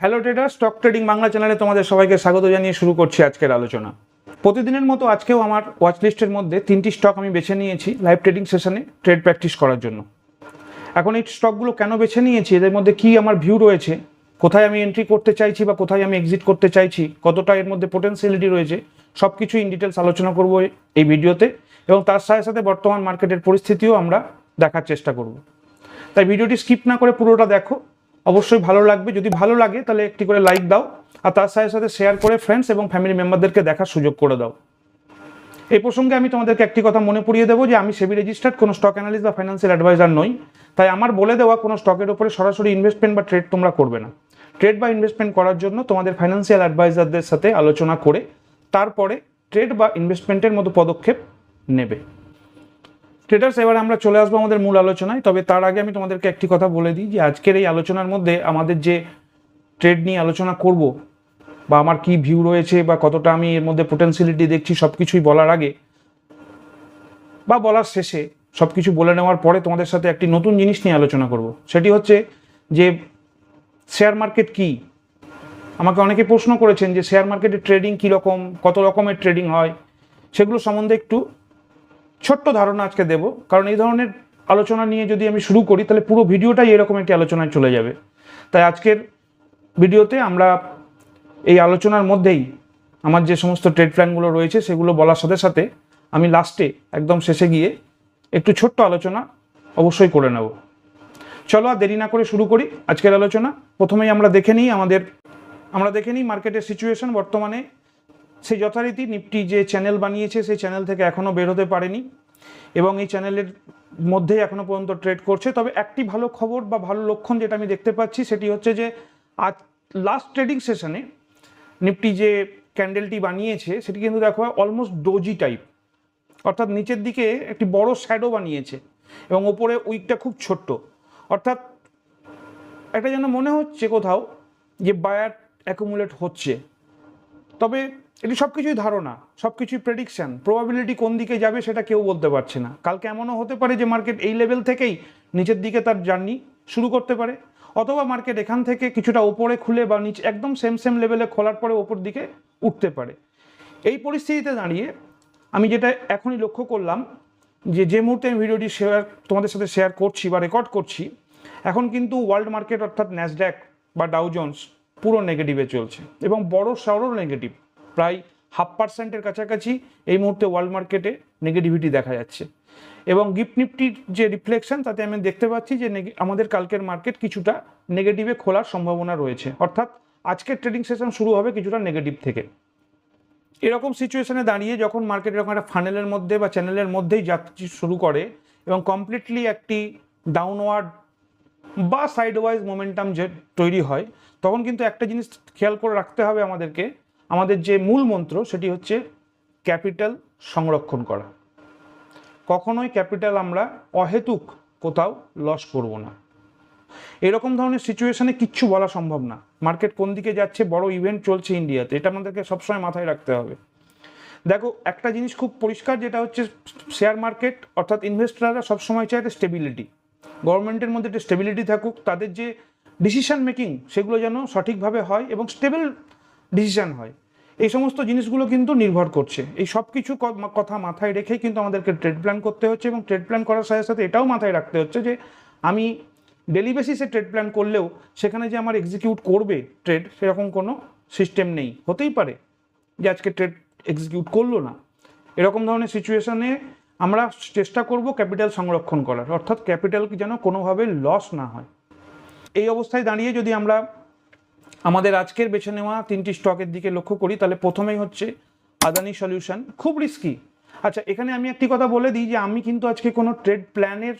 Hello trader, stock trading Bangla চ্যানেলে তোমাদের সবাইকে স্বাগত জানিয়ে শুরু করছি আজকের আলোচনা। প্রতিদিনের মতো আজকেও আমার ওয়াচ লিস্টের মধ্যে 3টি স্টক আমি বেছে নিয়েছি লাইভ ট্রেডিং সেশনে ট্রেড প্র্যাকটিস করার জন্য। এখন এই স্টকগুলো কেন বেছে নিয়েছি, এদের মধ্যে কি আমার ভিউ রয়েছে, কোথায় আমি এন্ট্রি করতে চাইছি বা কোথায় আমি এক্সিট করতে চাইছি, কতটা এর মধ্যে পোটেন্সিয়ালিটি রয়েছে, সব কিছু ইন ডিটেলস আলোচনা করব এই ভিডিওতে, এবং তার সাথে সাথে বর্তমান মার্কেটের পরিস্থিতিও আমরা দেখার চেষ্টা করব। তাই ভিডিওটি স্কিপ না করে পুরোটা দেখো, অবশ্যই ভালো লাগবে। যদি ভালো লাগে তাহলে একটি করে লাইক দাও, আর তার সাথে সাথে শেয়ার করে ফ্রেন্ডস এবং ফ্যামিলি মেম্বারদেরকে দেখার সুযোগ করে দাও। এই প্রসঙ্গে আমি তোমাদেরকে একটি কথা মনে পড়িয়ে দেবো যে আমি সেবি রেজিস্টার্ড কোনো স্টক অ্যানালিস্ট বা ফাইন্যান্সিয়াল অ্যাডভাইজার নই। তাই আমার বলে দেওয়া কোনো স্টকের উপরে সরাসরি ইনভেস্টমেন্ট বা ট্রেড তোমরা করবে না। ট্রেড বা ইনভেস্টমেন্ট করার জন্য তোমাদের ফাইন্যান্সিয়াল অ্যাডভাইজারদের সাথে আলোচনা করে তারপরে ট্রেড বা ইনভেস্টমেন্টের মতো পদক্ষেপ নেবে। ট্রেডার্স, এবার আমরা চলে আসবো আমাদের মূল আলোচনায়। তবে তার আগে আমি তোমাদেরকে একটি কথা বলে দিই যে আজকের এই আলোচনার মধ্যে আমাদের যে ট্রেড নিয়ে আলোচনা করব বা আমার কি ভিউ রয়েছে বা কতটা আমি এর মধ্যে পোটেন্সিয়ালিটি দেখছি, সব কিছুই বলার আগে বা বলার শেষে সব কিছু বলে নেওয়ার পরে তোমাদের সাথে একটি নতুন জিনিস নিয়ে আলোচনা করব। সেটি হচ্ছে যে শেয়ার মার্কেট কি। আমাকে অনেকে প্রশ্ন করেছেন যে শেয়ার মার্কেটের ট্রেডিং কীরকম, কত রকমের ট্রেডিং হয়, সেগুলো সম্বন্ধে একটু ছোট্ট ধারণা আজকে দেব। কারণ এই ধরনের আলোচনা নিয়ে যদি আমি শুরু করি তাহলে পুরো ভিডিওটাই এরকম একটি আলোচনায় চলে যাবে। তাই আজকের ভিডিওতে আমরা এই আলোচনার মধ্যেই আমার যে সমস্ত ট্রেড প্ল্যানগুলো রয়েছে সেগুলো বলার সাথে সাথে আমি লাস্টে একদম শেষে গিয়ে একটু ছোট্ট আলোচনা অবশ্যই করে নেব। চলো আর দেরি না করে শুরু করি আজকের আলোচনা। প্রথমেই আমরা দেখে নিই মার্কেটের সিচুয়েশন বর্তমানে। সেই যথারীতি নিফটি যে চ্যানেল বানিয়েছে সেই চ্যানেল থেকে এখনও বের হতে পারেনি এবং এই চ্যানেলের মধ্যেই এখনও পর্যন্ত ট্রেড করছে। তবে একটি ভালো খবর বা ভালো লক্ষণ যেটা আমি দেখতে পাচ্ছি সেটি হচ্ছে যে আজ লাস্ট ট্রেডিং সেশনে নিফটি যে ক্যান্ডেলটি বানিয়েছে সেটি কিন্তু দেখো অলমোস্ট ডোজি টাইপ, অর্থাৎ নিচের দিকে একটি বড় শ্যাডো বানিয়েছে এবং ওপরে উইকটা খুব ছোট্ট, অর্থাৎ একটা যেন মনে হচ্ছে কোথাও যে বায়ার অ্যাকুমুলেট হচ্ছে। তবে এটি সব কিছুই ধারণা, সব কিছুই প্রেডিকশান, প্রবাবিলিটি কোন দিকে যাবে সেটা কেউ বলতে পারছে না। কালকে এমনও হতে পারে যে মার্কেট এই লেভেল থেকেই নিচের দিকে তার জার্নি শুরু করতে পারে, অথবা মার্কেট এখান থেকে কিছুটা ওপরে খুলে বা নিচে একদম সেম লেভেলে খোলার পরে ওপর দিকে উঠতে পারে। এই পরিস্থিতিতে দাঁড়িয়ে আমি যেটা এখনই লক্ষ্য করলাম যে মুহূর্তে আমি ভিডিওটি তোমাদের সাথে শেয়ার করছি বা রেকর্ড করছি, এখন কিন্তু ওয়ার্ল্ড মার্কেট অর্থাৎ ন্যাসড্যাক বা ডাউ জোন্স পুরো নেগেটিভে চলছে এবং বড় সড়ো নেগেটিভ, প্রায় 0.5% কাছাকাছি এই মুহূর্তে ওয়ার্ল্ড মার্কেটে নেগেটিভিটি দেখা যাচ্ছে। এবং গিফট নিফটির যে রিফ্লেকশন তাতে আমি দেখতে পাচ্ছি যে আমাদের কালকের মার্কেট কিছুটা নেগেটিভে খোলার সম্ভাবনা রয়েছে, অর্থাৎ আজকের ট্রেডিং সেশন শুরু হবে কিছুটা নেগেটিভ থেকে। এরকম সিচুয়েশনে দাঁড়িয়ে যখন মার্কেট এরকম একটা ফানেলের মধ্যে বা চ্যানেলের মধ্যেই যাত্রা শুরু করে এবং কমপ্লিটলি একটি ডাউনওয়ার্ড বা সাইডওয়াইজ মোমেন্টাম যে তৈরি হয়, তখন কিন্তু একটা জিনিস খেয়াল করে রাখতে হবে আমাদেরকে। আমাদের যে মূল মন্ত্র সেটি হচ্ছে ক্যাপিটাল সংরক্ষণ করা। কখনোই ক্যাপিটাল আমরা অহেতুক কোথাও লস করব না। এরকম ধরনের সিচুয়েশনে কিচ্ছু বলা সম্ভব না। মার্কেট কোন দিকে যাচ্ছে, বড় ইভেন্ট চলছে ইন্ডিয়াতে, এটা আমাদেরকে সবসময় মাথায় রাখতে হবে। দেখো, একটা জিনিস খুব পরিষ্কার, যেটা হচ্ছে শেয়ার মার্কেট অর্থাৎ ইনভেস্টররা সবসময় চায় একটা স্টেবিলিটি। গভর্নমেন্টের মধ্যে একটা স্টেবিলিটি থাকুক, তাদের যে ডিসিশন মেকিং সেগুলো যেন সঠিকভাবে হয় এবং স্টেবল ডিসিশন হয়। এই সমস্ত জিনিসগুলো কিন্তু নির্ভর করছে। এই সব কিছু কথা মাথায় রেখেই কিন্তু আমাদেরকে ট্রেড প্ল্যান করতে হচ্ছে এবং ট্রেড প্ল্যান করার সাথে সাথে এটাও মাথায় রাখতে হচ্ছে যে আমি ডেলি বেসিসে ট্রেড প্ল্যান করলেও সেখানে যে আমার এক্সিকিউট করবে ট্রেড সেরকম কোনো সিস্টেম নেই। হতেই পারে যে আজকে ট্রেড এক্সিকিউট করলো না। এরকম ধরনের সিচুয়েশনে আমরা চেষ্টা করব ক্যাপিটাল সংরক্ষণ করার, অর্থাৎ ক্যাপিটাল যেন কোনোভাবে লস না হয়। এই অবস্থায় দাঁড়িয়ে যদি আমরা আমাদের আজকের বেছে নেওয়া 3টি স্টকের দিকে লক্ষ্য করি, তাহলে প্রথমেই হচ্ছে আদানি সলিউশন। খুব রিস্কি। আচ্ছা, এখানে আমি একটি কথা বলে দিই যে আমি কিন্তু আজকে কোনো ট্রেড প্ল্যানের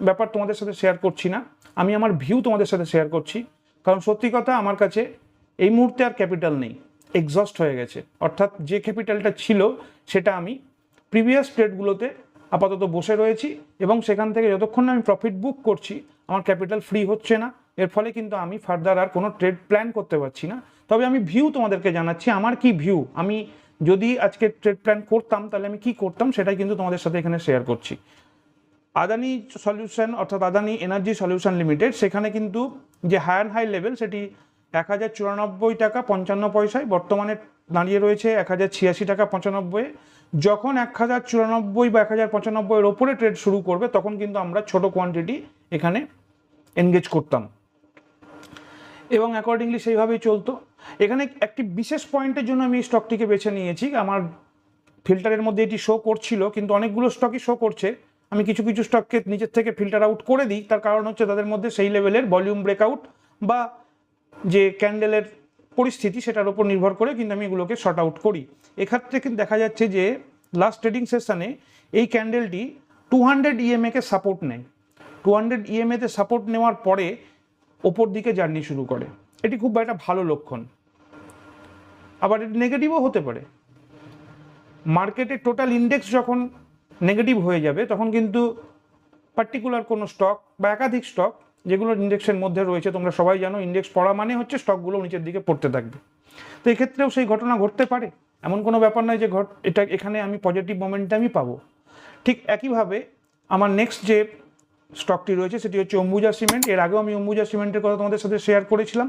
ব্যাপার তোমাদের সাথে শেয়ার করছি না, আমি আমার ভিউ তোমাদের সাথে শেয়ার করছি। কারণ সত্যি কথা, আমার কাছে এই মুহূর্তে আর ক্যাপিটাল নেই, এক্সস্ট হয়ে গেছে। অর্থাৎ যে ক্যাপিটালটা ছিল সেটা আমি প্রিভিয়াস ট্রেডগুলোতে আপাতত বসে রয়েছি এবং সেখান থেকে যতক্ষণ না আমি প্রফিট বুক করছি আমার ক্যাপিটাল ফ্রি হচ্ছে না। এর ফলে কিন্তু আমি ফার্দার আর কোনো ট্রেড প্ল্যান করতে পারছি না। তবে আমি ভিউ তোমাদেরকে জানাচ্ছি, আমার কি ভিউ। আমি যদি আজকে ট্রেড প্ল্যান করতাম তাহলে আমি কি করতাম সেটাই কিন্তু তোমাদের সাথে এখানে শেয়ার করছি। আদানি সলিউশন অর্থাৎ আদানি এনার্জি সলিউশন লিমিটেড, সেখানে কিন্তু যে হাই লেভেল সেটি 1094 টাকা 55 পয়সায়, বর্তমানে দাঁড়িয়ে রয়েছে 1086 টাকা 95। যখন 1094 বা 1095-এর ওপরে ট্রেড শুরু করবে তখন কিন্তু আমরা ছোট কোয়ান্টিটি এখানে এনগেজ করতাম এবং অ্যাকর্ডিংলি সেইভাবেই চলতো। এখানে একটি বিশেষ পয়েন্টের জন্য আমি এই স্টকটিকে বেছে নিয়েছি। আমার ফিল্টারের মধ্যে এটি শো করছিল, কিন্তু অনেকগুলো স্টকই শো করছে। আমি কিছু কিছু স্টককে নিচের থেকে ফিল্টার আউট করে দিই, তার কারণ হচ্ছে তাদের মধ্যে সেই লেভেলের ভলিউম ব্রেকআউট বা যে ক্যান্ডেলের পরিস্থিতি সেটার উপর নির্ভর করে কিন্তু আমি এগুলোকে শর্ট আউট করি। এক্ষেত্রে কিন্তু দেখা যাচ্ছে যে লাস্ট ট্রেডিং সেশনে এই ক্যান্ডেলটি 200 EMA-কে সাপোর্ট নেয়। 200 EMA-তে সাপোর্ট নেওয়ার পরে ওপর দিকে জার্নি শুরু করে। এটি খুব একটা ভালো লক্ষণ। আবার এটি নেগেটিভও হতে পারে। মার্কেটের টোটাল ইন্ডেক্স যখন নেগেটিভ হয়ে যাবে তখন কিন্তু পার্টিকুলার কোনো স্টক বা একাধিক স্টক যেগুলো ইন্ডেক্সের মধ্যে রয়েছে, তোমরা সবাই জানো ইন্ডেক্স পড়া মানে হচ্ছে স্টকগুলো নিচের দিকে পড়তে থাকবে। তো এক্ষেত্রেও সেই ঘটনা ঘটতে পারে, এমন কোনো ব্যাপার নয় যে এটা এখানে আমি পজিটিভ মোমেন্টামই পাবো। ঠিক একইভাবে আমার নেক্সট যে স্টকটি রয়েছে সেটি হচ্ছে অম্বুজা সিমেন্ট। এর আগেও আমি অম্বুজা সিমেন্টের কথা তোমাদের সাথে শেয়ার করেছিলাম।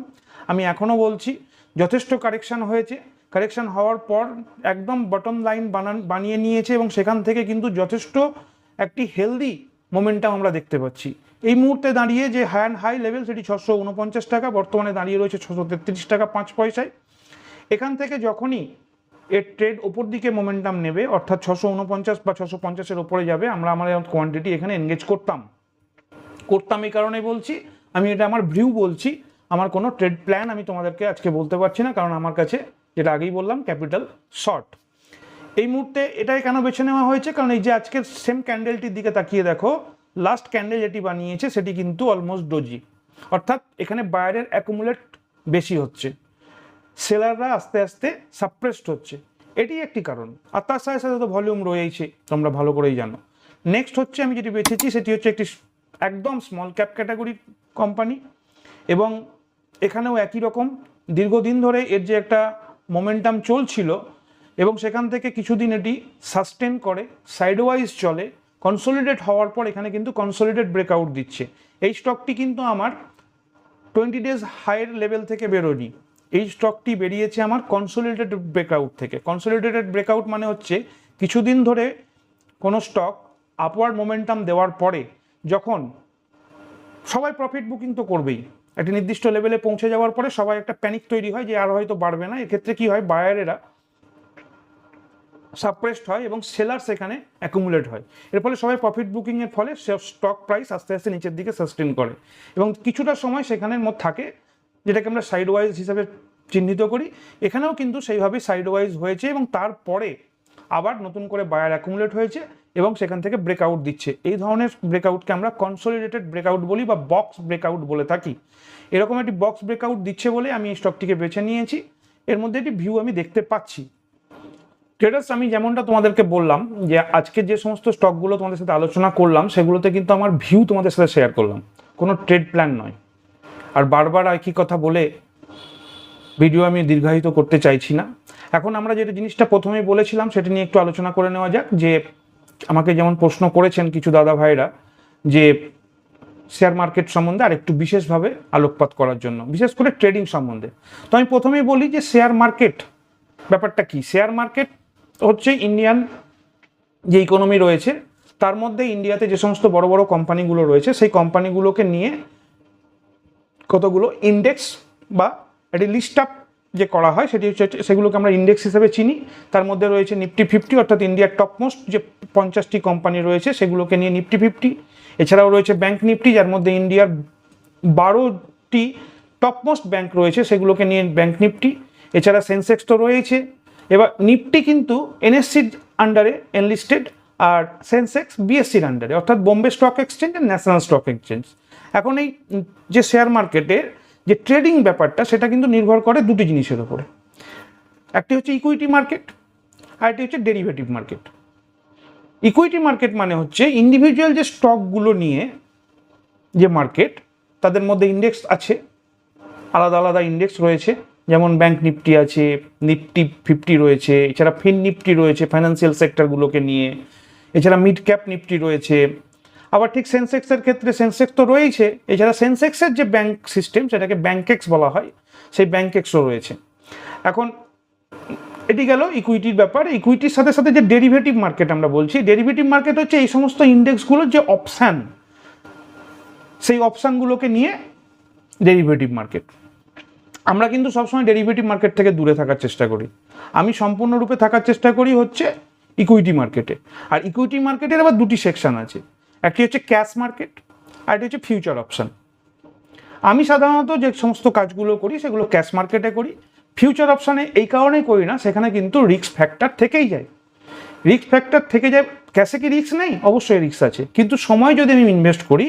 আমি এখনও বলছি, যথেষ্ট কারেকশান হয়েছে। কারেকশান হওয়ার পর একদম বটম লাইন বানিয়ে নিয়েছে এবং সেখান থেকে কিন্তু যথেষ্ট একটি হেলদি মোমেন্টাম আমরা দেখতে পাচ্ছি। এই মুহূর্তে দাঁড়িয়ে যে হাই লেভেল সেটি 649 টাকা, বর্তমানে দাঁড়িয়ে রয়েছে 633 টাকা 5 পয়সায়। এখান থেকে যখনই এর ট্রেড ওপর দিকে মোমেন্টাম নেবে, অর্থাৎ 649 বা 650-এর ওপরে যাবে, আমরা আমার কোয়ান্টিটি এখানে এনগেজ করতাম। এই কারণে বলছি, আমি এটা আমার ভিউ বলছি, আমার কোনো ট্রেড প্ল্যান আমি তোমাদেরকে আজকে বলতে পারছি না, কারণ আমার কাছে যেটা আগেই বললাম ক্যাপিটাল শর্ট। এই মুহূর্তে এটাই কেন বেছে নেওয়া হয়েছে, কারণ এই যে আজকের সেম ক্যান্ডেলটির দিকে তাকিয়ে দেখো, লাস্ট ক্যান্ডেল যেটি বানিয়েছে সেটি কিন্তু অলমোস্ট ডোজি, অর্থাৎ এখানে বায়ারের অ্যাকুমুলেট বেশি হচ্ছে, সেলাররা আস্তে আস্তে সাপ্রেসড হচ্ছে, এটি একটি কারণ। আর তার সাথে সাথে তো ভলিউম রয়েছে, তোমরা ভালো করেই জানো। নেক্সট হচ্ছে আমি যেটি বেছেছি সেটি হচ্ছে একটি একদম স্মল ক্যাপ ক্যাটাগরি কোম্পানি, এবং এখানেও একই রকম দীর্ঘদিন ধরে এর যে একটা মোমেন্টাম চলছিল এবং সেখান থেকে কিছুদিন এটি সাস্টেন করে সাইডওয়াইজ চলে, কনসোলিডেট হওয়ার পর এখানে কিন্তু কনসোলিডেট ব্রেকআউট দিচ্ছে। এই স্টকটি কিন্তু আমার 20 ডেজ হাইয়ের লেভেল থেকে বেরোয়নি, এই স্টকটি বেরিয়েছে আমার কনসোলিডেটেড ব্রেকআউট থেকে। কনসোলিডেটেড ব্রেকআউট মানে হচ্ছে কিছুদিন ধরে কোনো স্টক আপওয়ার্ড মোমেন্টাম দেওয়ার পরে যখন সবাই প্রফিট বুকিং তো করবেই, একটা নির্দিষ্ট লেভেলে পৌঁছে যাওয়ার পরে সবাই একটা প্যানিক তৈরি হয় যে আর হয়তো বাড়বে না। এক্ষেত্রে কি হয়, বায়ারেরা সাপ্রেসড হয় এবং সেলার সেখানে অ্যাকুমুলেট হয়। এর ফলে সবাই প্রফিট বুকিংয়ের ফলে স্টক প্রাইস আস্তে আস্তে নিচের দিকে সাস্টেন করে এবং কিছুটা সময় সেখানের মধ্যে থাকে, যেটাকে আমরা সাইড ওয়াইজ হিসাবে চিহ্নিত করি। এখানেও কিন্তু সেইভাবে সাইড ওয়াইজ হয়েছে এবং তারপরে আবার নতুন করে বায়ার অ্যাকুমুলেট হয়েছে এবং সেখান থেকে ব্রেকআউট দিচ্ছে। এই ধরনের ব্রেকআউটকে আমরা কনসোলিডেটেড ব্রেকআউট বলি বা বক্স ব্রেকআউট বলে থাকি। এরকম একটি বক্স ব্রেকআউট দিচ্ছে বলে আমি এই স্টকটিকে বেছে নিয়েছি। এর মধ্যে একটি ভিউ আমি দেখতে পাচ্ছি। ট্রেডার্স, আমি যেমনটা তোমাদেরকে বললাম যে আজকে যে সমস্ত স্টকগুলো তোমাদের সাথে আলোচনা করলাম সেগুলোতে কিন্তু আমার ভিউ তোমাদের সাথে শেয়ার করলাম, কোনো ট্রেড প্ল্যান নয়। আর বারবার একই কথা বলে ভিডিও আমি দীর্ঘায়িত করতে চাইছি না। এখন আমরা যেটা জিনিসটা প্রথমেই বলেছিলাম সেটা নিয়ে একটু আলোচনা করে নেওয়া যাক। যে আমাকে যেমন প্রশ্ন করেছেন কিছু দাদা ভাইরা যে শেয়ার মার্কেট সম্বন্ধে আর একটু বিশেষভাবে আলোকপাত করার জন্য, বিশেষ করে ট্রেডিং সম্বন্ধে। তো আমি প্রথমেই বলি যে শেয়ার মার্কেট ব্যাপারটা কি। শেয়ার মার্কেট হচ্ছে ইন্ডিয়ান যে ইকোনমি রয়েছে তার মধ্যে ইন্ডিয়াতে যে সমস্ত বড় বড় কোম্পানিগুলো রয়েছে সেই কোম্পানিগুলোকে নিয়ে কতগুলো ইন্ডেক্স বা একটি লিস্ট আপ যে করা হয় সেটি হচ্ছে, সেগুলোকে আমরা ইন্ডেক্স হিসেবে চিনি। তার মধ্যে রয়েছে নিফটি 50, অর্থাৎ ইন্ডিয়ার টপমোস্ট যে 50টি কোম্পানি রয়েছে সেগুলোকে নিয়ে নিফটি 50। এছাড়াও রয়েছে ব্যাংক নিফটি, যার মধ্যে ইন্ডিয়ার 12টি টপমোস্ট ব্যাংক রয়েছে সেগুলোকে নিয়ে ব্যাংক নিফটি। এছাড়া সেন্সেক্স তো রয়েছে। এবার নিফটি কিন্তু এনএসসির আন্ডারে এনলিস্টেড, আর সেন্সেক্স বিএসসির আন্ডারে, অর্থাৎ বোম্বে স্টক এক্সচেঞ্জ আর ন্যাশনাল স্টক এক্সচেঞ্জ। এখন এই যে শেয়ার মার্কেটের যে ট্রেডিং ব্যাপারটা সেটা কিন্তু নির্ভর করে দুটি জিনিসের উপরে। একটি হচ্ছে ইকুইটি মার্কেট আর একটি হচ্ছে ডেরিভেটিভ মার্কেট। ইকুইটি মার্কেট মানে হচ্ছে ইন্ডিভিজুয়াল যে স্টকগুলো নিয়ে যে মার্কেট, তাদের মধ্যে ইন্ডেক্স আছে, আলাদা আলাদা ইন্ডেক্স রয়েছে, যেমন ব্যাংক নিফটি আছে, নিফটি 50 রয়েছে, এছাড়া ফিন নিফটি রয়েছে ফাইন্যান্সিয়াল সেক্টরগুলোকে নিয়ে, এছাড়া মিড ক্যাপ নিফটি রয়েছে, আবার ঠিক সেন্সেক্সের ক্ষেত্রে সেন্সেক্স তো রয়েছে, এছাড়া সেন্সেক্সের যে ব্যাংক সিস্টেম সেটাকে ব্যাংকেক্স বলা হয়, সেই ব্যাংকেক্সও রয়েছে। এখন এটি গেল ইকুইটির ব্যাপার। ইকুইটির সাথে সাথে যে ডেরিভেটিভ মার্কেট আমরা বলছি, ডেরিভেটিভ মার্কেট হচ্ছে এই সমস্ত ইন্ডেক্সগুলোর যে অপশান, সেই অপশানগুলোকে নিয়ে ডেরিভেটিভ মার্কেট। আমরা কিন্তু সবসময় ডেরিভেটিভ মার্কেট থেকে দূরে থাকার চেষ্টা করি। আমি সম্পূর্ণরূপে থাকার চেষ্টা করি হচ্ছে ইকুইটি মার্কেটে। আর ইকুইটি মার্কেটের আবার দুটি সেকশন আছে, একটি হচ্ছে ক্যাশ মার্কেট আর একটি হচ্ছে ফিউচার অপশান। আমি সাধারণত যে সমস্ত কাজগুলো করি সেগুলো ক্যাশ মার্কেটে করি। ফিউচার অপশানে এই কারণেই করি না, সেখানে কিন্তু রিস্ক ফ্যাক্টর থেকেই যায়, রিস্ক ফ্যাক্টর থেকে যায়। ক্যাশে কি রিস্ক নেই? অবশ্যই রিস্ক আছে, কিন্তু সময় যদি আমি ইনভেস্ট করি,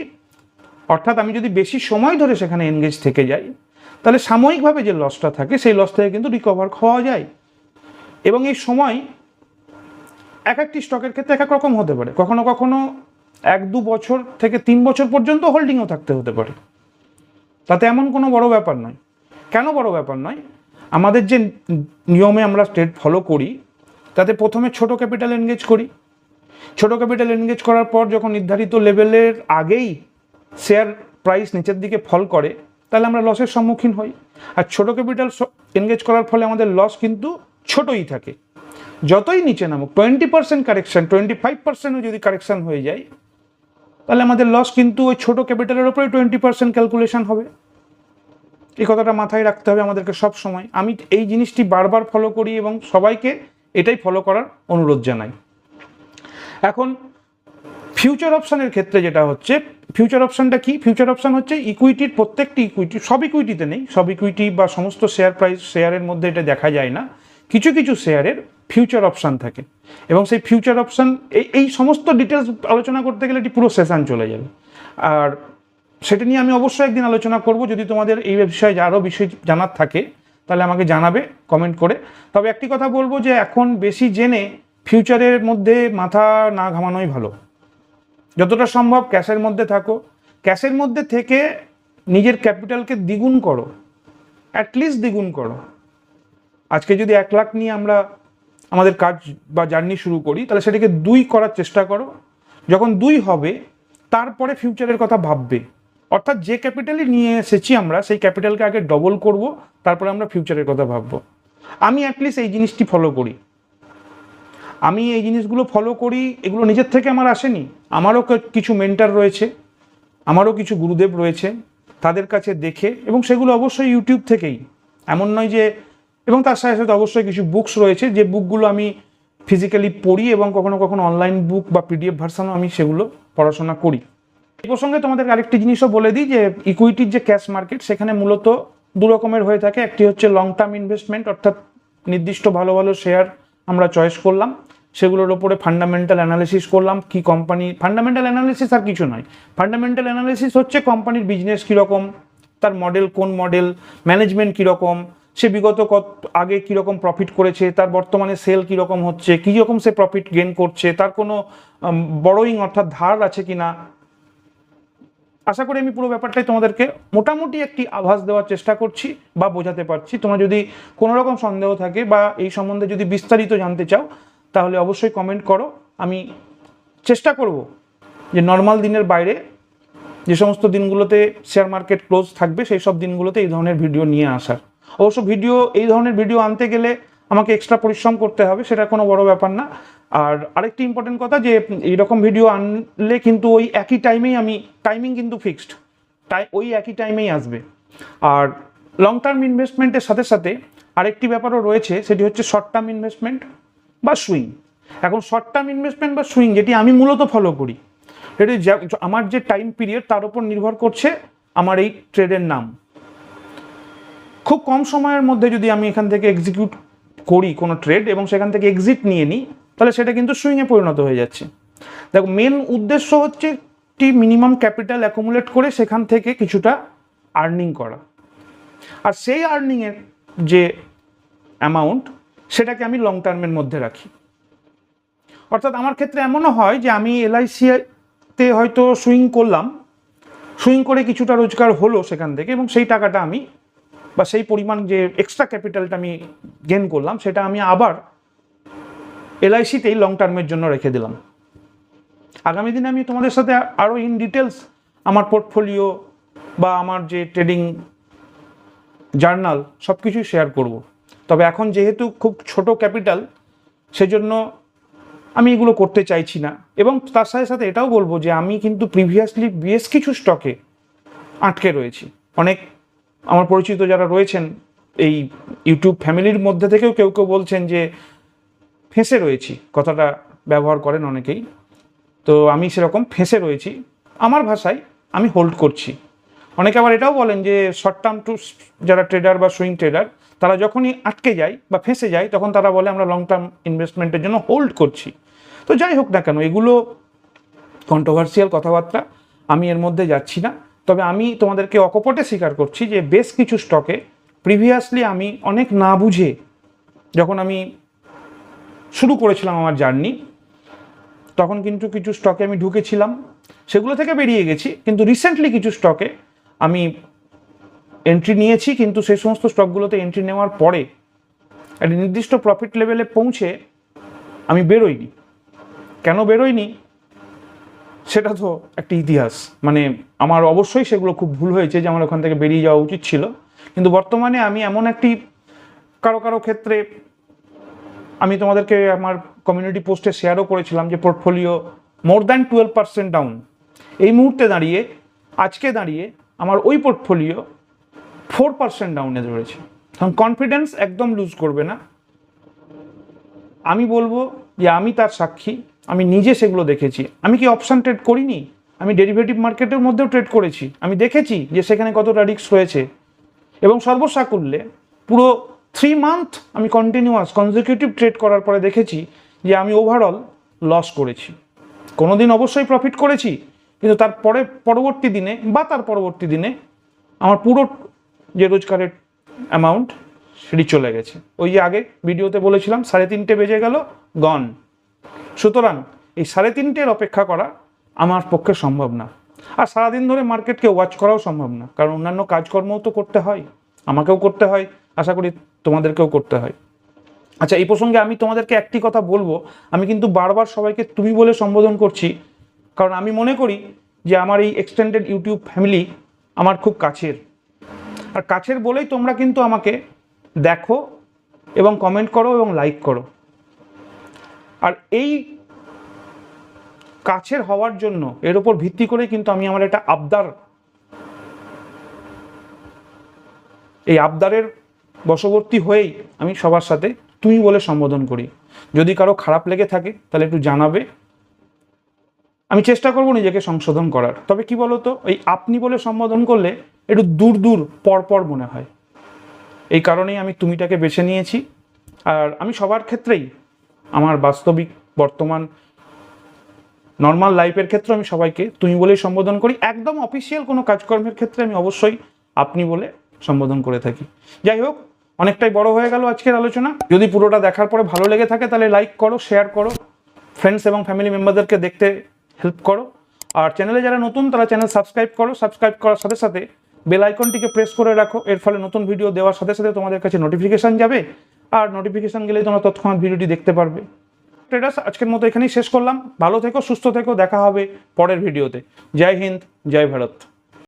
অর্থাৎ আমি যদি বেশি সময় ধরে সেখানে এনগেজ থেকে যাই, তাহলে সাময়িকভাবে যে লসটা থাকে সেই লস থেকে কিন্তু রিকভার হওয়া যায়। এবং এই সময় এক একটি স্টকের ক্ষেত্রে এক এক রকম হতে পারে, কখনো কখনো 1-2 বছর থেকে 3 বছর পর্যন্ত হোল্ডিংও থাকতে হতে পারে, তাতে এমন কোনো বড় ব্যাপার নয়। কেন বড় ব্যাপার নয়? আমাদের যে নিয়মে আমরা ট্রেড ফলো করি, তাতে প্রথমে ছোট ক্যাপিটাল এনগেজ করি। ছোট ক্যাপিটাল এনগেজ করার পর যখন নির্ধারিত লেভেলের আগেই শেয়ার প্রাইস নিচের দিকে ফল করে, তাহলে আমরা লসের সম্মুখীন হই। আর ছোট ক্যাপিটাল এনগেজ করার ফলে আমাদের লস কিন্তু ছোটই থাকে। যতই নিচে নামুক, 20% কারেকশান, 25%ও যদি কারেকশান হয়ে যায়, তাহলে আমাদের লস কিন্তু ওই ছোটো ক্যাপিটালের ওপরে 20% ক্যালকুলেশন হবে। এই কথাটা মাথায় রাখতে হবে আমাদেরকে সব সময়। আমি এই জিনিসটি বারবার ফলো করি এবং সবাইকে এটাই ফলো করার অনুরোধ জানাই। এখন ফিউচার অপশানের ক্ষেত্রে যেটা হচ্ছে, ফিউচার অপশানটা কি? ফিউচার অপশান হচ্ছে ইকুইটির প্রত্যেকটি ইকুইটি, সব ইকুইটিতে নেই, সব ইকুইটি বা সমস্ত শেয়ার প্রাইস শেয়ারের মধ্যে এটা দেখা যায় না, কিছু কিছু শেয়ারের ফিউচার অপশান থাকে। এবং সেই ফিউচার অপশান এই সমস্ত ডিটেলস আলোচনা করতে গেলে এটি পুরো সেশন চলে যাবে, আর সেটা নিয়ে আমি অবশ্যই একদিন আলোচনা করব। যদি তোমাদের এই বিষয়ে আরও বিষয় জানার থাকে তাহলে আমাকে জানাবে কমেন্ট করে। তবে একটি কথা বলবো যে এখন বেশি জেনে ফিউচারের মধ্যে মাথা না ঘামানোই ভালো। যতটা সম্ভব ক্যাশের মধ্যে থাকো, ক্যাশের মধ্যে থেকে নিজের ক্যাপিটালকে দ্বিগুণ করো, অ্যাটলিস্ট দ্বিগুণ করো। আজকে যদি 1 লাখ নিয়ে আমরা আমাদের কাজ বা জার্নি শুরু করি, তাহলে সেটাকে 2 করার চেষ্টা করো। যখন 2 হবে, তারপরে ফিউচারের কথা ভাববে। অর্থাৎ যে ক্যাপিটালই নিয়ে এসেছি আমরা, সেই ক্যাপিটালকে আগে ডবল করব, তারপরে আমরা ফিউচারের কথা ভাববো। আমি অ্যাটলিস্ট এই জিনিসটি ফলো করি, আমি এই জিনিসগুলো ফলো করি। এগুলো নিজের থেকে আমার আসেনি, আমারও কিছু মেন্টার রয়েছে, আমারও কিছু গুরুদেব রয়েছে, তাদের কাছে দেখে, এবং সেগুলো অবশ্যই ইউটিউব থেকেই, এমন নয় যে। এবং তার সাথে সাথে অবশ্যই কিছু বুকস রয়েছে, যে বুকগুলো আমি ফিজিক্যালি পড়ি, এবং কখনো কখনো অনলাইন বুক বা পিডিএফ ভার্সানও আমি সেগুলো পড়াশোনা করি। এই প্রসঙ্গে তোমাদের আরেকটি জিনিসও বলে দিই যে ইকুইটির যে ক্যাশ মার্কেট, সেখানে মূলত 2 রকমের হয়ে থাকে। একটি হচ্ছে লং টার্ম ইনভেস্টমেন্ট, অর্থাৎ নির্দিষ্ট ভালো ভালো শেয়ার আমরা চয়েস করলাম, সেগুলোর ওপরে ফান্ডামেন্টাল অ্যানালিসিস করলাম, কি কোম্পানি। ফান্ডামেন্টাল অ্যানালিসিস আর কিছু নয়, ফান্ডামেন্টাল অ্যানালিসিস হচ্ছে কোম্পানির বিজনেস কীরকম, তার মডেল কোন মডেল, ম্যানেজমেন্ট কীরকম, সে বিগত আগে কীরকম প্রফিট করেছে, তার বর্তমানে সেল কীরকম হচ্ছে, কীরকম সে প্রফিট গেন করছে, তার কোনো বড়োইং অর্থাৎ ধার আছে কি না। আশা করি আমি পুরো ব্যাপারটাই তোমাদেরকে মোটামুটি একটি আভাস দেওয়ার চেষ্টা করছি বা বোঝাতে পারছি। তোমরা যদি কোনো রকম সন্দেহ থাকে বা এই সম্বন্ধে যদি বিস্তারিত জানতে চাও, তাহলে অবশ্যই কমেন্ট করো। আমি চেষ্টা করব যে নর্মাল দিনের বাইরে যে সমস্ত দিনগুলোতে শেয়ার মার্কেট ক্লোজ থাকবে, সেই সব দিনগুলোতে এই ধরনের ভিডিও নিয়ে আসার। অবশ্য এই ধরনের ভিডিও আনতে গেলে আমাকে এক্সট্রা পরিশ্রম করতে হবে, সেটা কোনো বড় ব্যাপার না। আর আরেকটি ইম্পর্টেন্ট কথা, যে এইরকম ভিডিও আনলে কিন্তু ওই একই টাইমেই টাইমিং কিন্তু ফিক্সড, ওই একই টাইমেই আসবে। আর লং টার্ম ইনভেস্টমেন্টের সাথে সাথে আরেকটি ব্যাপারও রয়েছে, সেটি হচ্ছে শর্ট টার্ম ইনভেস্টমেন্ট বা সুইং। এখন শর্ট টার্ম ইনভেস্টমেন্ট বা সুইং, যেটি আমি মূলত ফলো করি, সেটি আমার যে টাইম পিরিয়ড তার উপর নির্ভর করছে আমার এই ট্রেডের নাম। খুব কম সময়ের মধ্যে যদি আমি এখান থেকে এক্সিকিউট করি কোনো ট্রেড এবং সেখান থেকে এক্সিট নিয়ে নিই, তাহলে সেটা কিন্তু সুইংয়ে পরিণত হয়ে যাচ্ছে। দেখো, মেন উদ্দেশ্য হচ্ছে মিনিমাম ক্যাপিটাল অ্যাকুমুলেট করে সেখান থেকে কিছুটা আর্নিং করা, আর সেই আর্নিংয়ের যে অ্যামাউন্ট, সেটাকে আমি লং টার্মের মধ্যে রাখি। অর্থাৎ আমার ক্ষেত্রে এমনও হয় যে আমি এলআইসিতে হয়তো সুইং করলাম, সুইং করে কিছুটা রোজগার হলো সেখান থেকে, এবং সেই টাকাটা আমি বা সেই পরিমাণ যে এক্সট্রা ক্যাপিটালটা আমি গেন করলাম, সেটা আমি আবার এলআইসিতেই লং টার্মের জন্য রেখে দিলাম। আগামী দিনে আমি তোমাদের সাথে আরও ইন ডিটেলস আমার পোর্টফোলিও বা আমার যে ট্রেডিং জার্নাল সব কিছুই শেয়ার করব। তবে এখন যেহেতু খুব ছোট ক্যাপিটাল, সেজন্য আমি এগুলো করতে চাইছি না। এবং তার সাথে সাথে এটাও বলবো যে আমি কিন্তু প্রিভিয়াসলি বেশ কিছু স্টকে আটকে রয়েছি। অনেক আমার পরিচিত যারা রয়েছেন এই ইউটিউব ফ্যামিলির মধ্যে থেকেও কেউ কেউ বলছেন যে ফেঁসে রয়েছি, কথাটা ব্যবহার করেন অনেকেই। তো আমি সেরকম ফেঁসে রয়েছি, আমার ভাষায় আমি হোল্ড করছি। অনেকে আবার এটাও বলেন যে শর্ট টার্ম টু যারা ট্রেডার বা সুইং ট্রেডার, তারা যখনই আটকে যায় বা ফেঁসে যায় তখন তারা বলে আমরা লং টার্ম ইনভেস্টমেন্টের জন্য হোল্ড করছি। তো যাই হোক না কেন, এগুলো কন্ট্রোভার্সিয়াল কথাবার্তা, আমি এর মধ্যে যাচ্ছি না। তবে আমি তোমাদেরকে অকপটে স্বীকার করছি যে বেশ কিছু স্টকে প্রিভিয়াসলি আমি অনেক না বুঝে, যখন আমি শুরু করেছিলাম আমার জার্নি, তখন কিন্তু কিছু স্টকে আমি ঢুকেছিলাম, সেগুলো থেকে বেরিয়ে গেছি। কিন্তু রিসেন্টলি কিছু স্টকে আমি এন্ট্রি নিয়েছি, কিন্তু সেই সমস্ত স্টকগুলোতে এন্ট্রি নেওয়ার পরে একটা নির্দিষ্ট প্রফিট লেভেলে পৌঁছে আমি বেরোইনি। কেন বেরোইনি সেটা তো একটা ইতিহাস। মানে আমার অবশ্যই সেগুলো খুব ভুল হয়েছে যে আমার ওখান থেকে বেরিয়ে যাওয়া উচিত ছিল। কিন্তু বর্তমানে আমি এমন একটি কারো ক্ষেত্রে আমি তোমাদেরকে আমার কমিউনিটি পোস্টে শেয়ারও করেছিলাম যে পোর্টফোলিও মোর দ্যান 12% ডাউন। এই মুহূর্তে দাঁড়িয়ে, আজকে দাঁড়িয়ে আমার ওই পোর্টফোলিও 4% ডাউনে ধরেছে। কারণ কনফিডেন্স একদম লুজ করবে না। আমি বলবো যে আমি তার সাক্ষী, আমি নিজে সেগুলো দেখেছি। আমি কি অপশান ট্রেড করিনি? আমি ডেরিভেটিভ মার্কেটের মধ্যেও ট্রেড করেছি। আমি দেখেছি যে সেখানে কতটা রিস্ক রয়েছে। এবং সর্বসাকুল্যে পুরো 3 মান্থ আমি কনজিকিউটিভ ট্রেড করার পরে দেখেছি যে আমি ওভারঅল লস করেছি। কোনো দিন অবশ্যই প্রফিট করেছি, কিন্তু তার পরবর্তী দিনে আমার পুরো যে রোজগারের অ্যামাউন্ট সেটি চলে গেছে। ওই যে আগে ভিডিওতে বলেছিলাম 3:30 বেজে গেল, গন। সুতরাং এই 3:30 অপেক্ষা করা আমার পক্ষে সম্ভব না। আর সারাদিন ধরে মার্কেটকে ওয়াচ করাও সম্ভব না, কারণ অন্যান্য কাজকর্মও তো করতে হয়, আমাকেও করতে হয়, আশা করি তোমাদেরকেও করতে হয়। আচ্ছা, এই প্রসঙ্গে আমি তোমাদেরকে একটি কথা বলবো, আমি কিন্তু বারবার সবাইকে তুমি বলে সম্বোধন করছি, কারণ আমি মনে করি যে আমার এই এক্সটেন্ডেড ইউটিউব ফ্যামিলি আমার খুব কাছের। আর কাছের বলেই তোমরা কিন্তু আমাকে দেখো এবং কমেন্ট করো এবং লাইক করো। আর এই কাছের হওয়ার জন্য এর উপর ভিত্তি করে কিন্তু আমি আমার একটা আবদার, এই আবদারের বশবর্তী হয়েই আমি সবার সাথে তুমি বলে সম্বোধন করি। যদি কারো খারাপ লেগে থাকে তাহলে একটু জানাবে, আমি চেষ্টা করবো নিজেকে সংশোধন করার। তবে কি বলতো, এই আপনি বলে সম্বোধন করলে একটু দূর পর মনে হয়। এই কারণেই আমি তুমিটাকে বেছে নিয়েছি। আর আমি সবার ক্ষেত্রেই, আমার বাস্তবিক বর্তমান নর্মাল লাইফের ক্ষেত্রে আমি সবাইকে তুমি বলেই সম্বোধন করি। একদম অফিসিয়াল কোনো কাজকর্মের ক্ষেত্রে আমি অবশ্যই আপনি বলে সম্বোধন করে থাকি। যাই হোক, অনেকটাই বড় হয়ে গেল আজকের আলোচনা। যদি পুরোটা দেখার পরে ভালো লেগে থাকে তাহলে লাইক করো, শেয়ার করো, ফ্রেন্ডস এবং ফ্যামিলি মেম্বারদেরকে দেখতে হেল্প করো। আর চ্যানেলে যারা নতুন তারা চ্যানেল সাবস্ক্রাইব করো। সাবস্ক্রাইব করার সাথে সাথে বেল আইকনটিকে প্রেস করে রাখো। এর ফলে নতুন ভিডিও দেওয়ার সাথে সাথে তোমাদের কাছে নোটিফিকেশান যাবে, আর নোটিফিকেশান গেলেই তোমরা তৎক্ষণাৎ ভিডিওটি দেখতে পারবে। ট্রেডার্স, আজকের মতো এখানেই শেষ করলাম। ভালো থেকো, সুস্থ থেকো, দেখা হবে পরের ভিডিওতে। জয় হিন্দ, জয় ভারত।